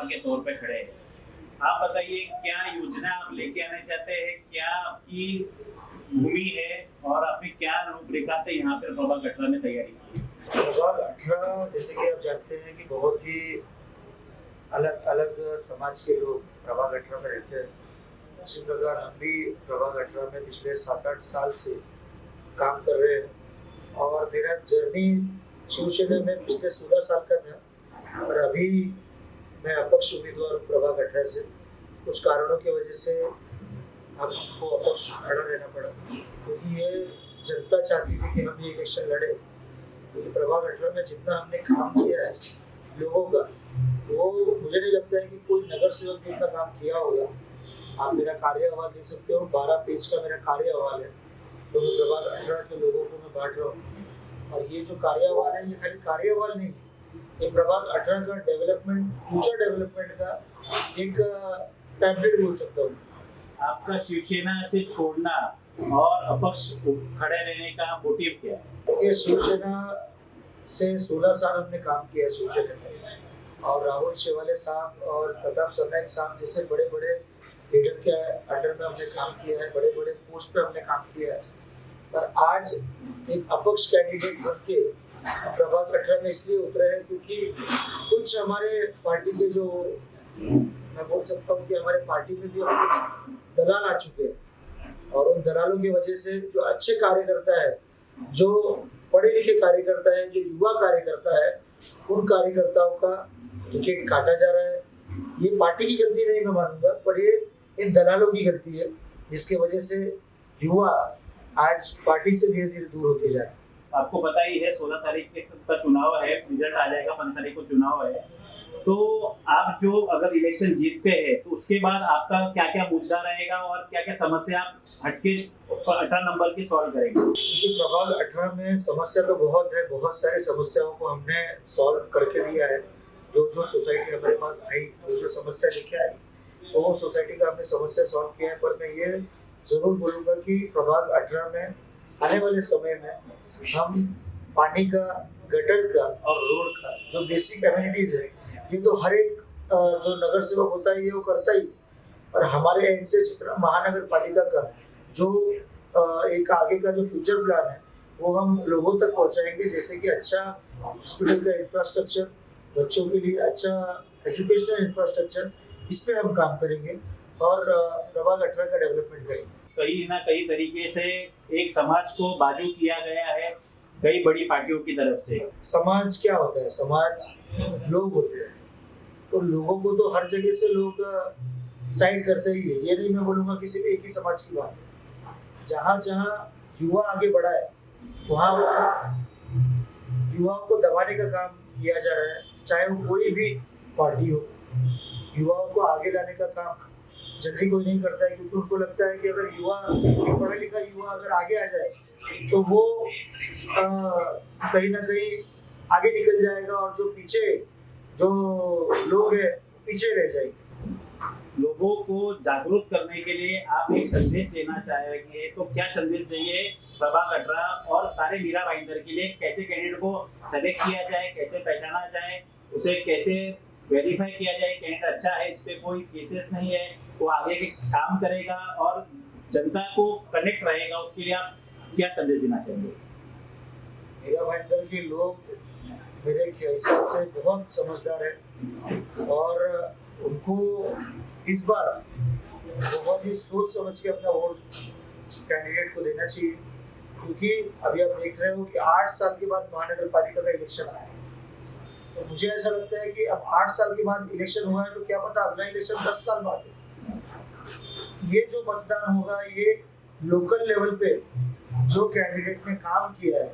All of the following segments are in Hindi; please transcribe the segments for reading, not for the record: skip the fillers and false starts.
के तौर पे खड़े हैं। आप बताइए क्या योजना आप लेके आने चाहते हैं, क्या आपकी भूमि है और आपने क्या रूपरेखा से यहाँ पे प्रभाग 18 में तैयारी की है? प्रभाग 18 जैसे कि आप जानते हैं कि बहुत ही अलग अलग समाज के लोग प्रभाग 18 में रहते हैं। उसी प्रकार हम भी प्रभाग 18 में पिछले 7-8 साल से काम कर रहे हैं और मेरा जर्नी शिवसेना में पिछले 16 साल का था और अभी मैं अपक्ष उम्मीदवार हूँ प्रभाग 18 से। कुछ कारणों की वजह से हमको अपक्ष खड़ा रहना पड़ा क्योंकि ये जनता चाहती थी कि हम ये इलेक्शन लड़े, क्योंकि प्रभाग 18 में जितना हमने काम किया है लोगों का, वो मुझे नहीं लगता है कि कोई नगर सेवक ने इतना काम किया होगा। आप मेरा कार्य अहवाल देख सकते हो, 12 पेज का मेरा कार्य अहवाल है, तो मैं प्रभाग 18 के लोगों को मैं बांट रहा हूँ। और ये जो कार्य अहवाल है, ये खाली कार्य अहवाल नहीं है, ये प्रभाग 18 का डेवलपमेंट, फ्यूचर डेवलपमेंट का एक पैम्पलेट बोल सकता हूँ। आपका शिवसेना से छोड़ना और अपक्ष खड़े रहने का मोटिव क्या है? देखिए, शिवसेना से 16 साल हमने काम किया है शिवसेना में, और राहुल शेवाले साहब और प्रताप सरनाइक साहब जैसे बड़े बड़े लीडर के अंडर में हमने काम किया है, बड़े बड़े पोस्ट पे हमने काम किया है। पर आज एक अपक्ष कैंडिडेट बन के प्रभाग 18 में इसलिए उतरे हैं क्योंकि कुछ हमारे पार्टी के जो, मैं बोल सकता हूँ कि हमारे पार्टी में भी कुछ दलाल आ चुके हैं और उन दलालों की वजह से जो अच्छे कार्यकर्ता है, जो पढ़े लिखे कार्यकर्ता है, जो युवा कार्यकर्ता है, उन कार्यकर्ताओं का टिकट काटा जा रहा है। ये पार्टी की गलती नहीं मैं मानूंगा, पर ये इन दलालों की गलती है, जिसकी वजह से युवा आज पार्टी से धीरे धीरे दूर होते जा रहे हैं। आपको पता ही है 16 तारीख का चुनाव है, रिजल्ट आ जाएगा, 15 तारीख को चुनाव है। तो आप जो अगर इलेक्शन जीतते हैं तो उसके बाद आपका क्या क्या मुद्दा रहेगा और क्या क्या समस्या आप हटके 18 नंबर की सॉल्व करेंगे? क्योंकि प्रभाग 18 में समस्या तो बहुत है, बहुत सारी समस्याओं को हमने सॉल्व करके दिया है। जो जो सोसाइटी हमारे पास आई, जो जो समस्या लेके आई, तो वो सोसाइटी का हमने समस्या सॉल्व किया है। पर मैं ये जरूर बोलूँगा कि प्रभाग 18 में आने वाले समय में हम पानी का, गटर का और रोड का जो बेसिक एमिनिटीज है, ये तो हर एक जो नगर सेवक होता है ये वो करता ही। और हमारे एंड से जितना महानगर पालिका का जो एक आगे का जो फ्यूचर प्लान है वो हम लोगों तक पहुंचाएंगे, जैसे कि अच्छा हॉस्पिटल का इंफ्रास्ट्रक्चर, बच्चों के लिए अच्छा एजुकेशनल इंफ्रास्ट्रक्चर, इस पे हम काम करेंगे और प्रभाग 18 का डेवलपमेंट करेंगे। कहीं ना कहीं तरीके से एक समाज को बाजू किया गया है कई बड़ी पार्टियों की तरफ से। समाज क्या होता है? समाज लोग होते हैं, तो लोगों को तो हर जगह से लोग साइड करते ही है। ये नहीं मैं बोलूँगा कि सिर्फ एक ही समाज की बात है। जहाँ जहाँ युवा आगे बढ़ा है वहाँ युवाओं को दबाने का काम किया जा रहा है, चाहे वो कोई भी पार्टी हो। युवाओं को आगे लाने का काम जल्दी कोई नहीं करता है, क्योंकि उनको लगता है कि अगर युवा, पढ़ा लिखा युवा अगर आगे आ जाए तो वो कहीं ना कहीं आगे निकल जाएगा और जो पीछे जो लोग हैं पीछे रह जाएंगे। लोगों को जागरूक करने के लिए आप एक संदेश देना चाहेंगे तो क्या संदेश देंगे प्रभाग 18 और सारे मीरा भाईंदर के लिए? कैसे कैंडिडेट को सेलेक्ट किया जाए, कैसे पहचाना जाए, उसे कैसे वेरीफाई किया जाए कैंडिडेट अच्छा है, इस पे कोई केसेस नहीं है, वो आगे के काम करेगा और जनता को कनेक्ट रहेगा, उसके लिए आप क्या संदेश देना चाहेंगे? मीरा भाईंदर के लोग मेरे हिसाब से बहुत समझदार है और उनको इस बार बहुत ही सोच समझ के अपना वोट कैंडिडेट को देना चाहिए, क्योंकि अभी आप देख रहे हो कि 8 साल के बाद महानगर पालिका का इलेक्शन आया है। तो मुझे ऐसा लगता है कि अब 8 साल के बाद इलेक्शन हुआ है तो क्या पता अगला इलेक्शन 10 साल बाद है। ये जो मतदान होगा ये लोकल लेवल पे जो कैंडिडेट ने काम किया है,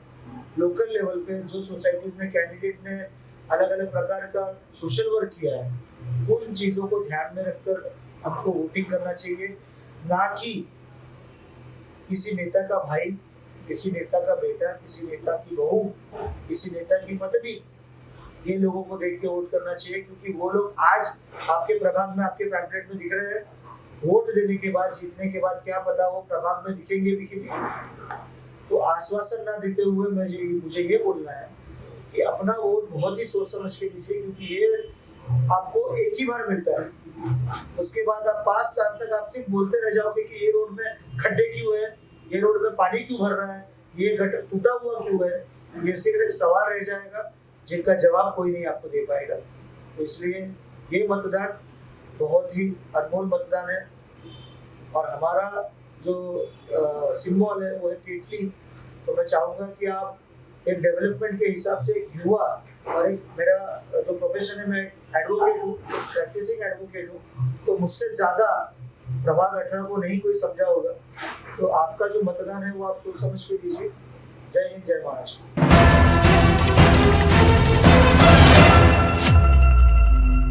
लोकल लेवल पे जो सोसाइटीज में कैंडिडेट ने अलग अलग प्रकार का सोशल वर्क किया है, उन चीज़ों को ध्यान में रखकर हमको वोटिंग करना चाहिए, ना कि किसी नेता का भाई, किसी नेता का बेटा, किसी नेता की बहू, किसी नेता की पत्नी, ये लोगों को देख के वोट करना चाहिए। क्योंकि वो लोग आज आपके प्रभाग में, आपके पैम्पलेट में दिख रहे हैं, वोट देने के बाद, जीतने के बाद क्या पता वो प्रभाग में दिखेंगे भी कि नहीं। तो आश्वासन ना देते हुए मुझे ये बोलना है कि अपना वोट बहुत ही सोच समझ के दीजिए, क्योंकि ये आपको एक ही बार मिलता है। उसके बाद आप 5 साल तक आप सिर्फ बोलते रह जाओगे कि ये रोड में खड्डे क्यों है, ये रोड में पानी क्यों भर रहा है, ये गटर टूटा हुआ क्यों है। ये सिर्फ एक सवाल रह जाएगा जिनका जवाब कोई नहीं आपको दे पाएगा। तो इसलिए ये मतदान बहुत ही अनमोल मतदान है। और हमारा जो सिंबल है वो है केतली। तो मैं चाहूँगा कि आप एक डेवलपमेंट के हिसाब से एक युवा, और एक मेरा जो प्रोफेशन है, मैं एडवोकेट हूँ, प्रैक्टिसिंग एडवोकेट हूँ, तो मुझसे ज़्यादा प्रभाग 18 को नहीं कोई समझा होगा। तो आपका जो मतदान है वो आप सोच समझ के दीजिए। जय हिंद, जय महाराष्ट्र।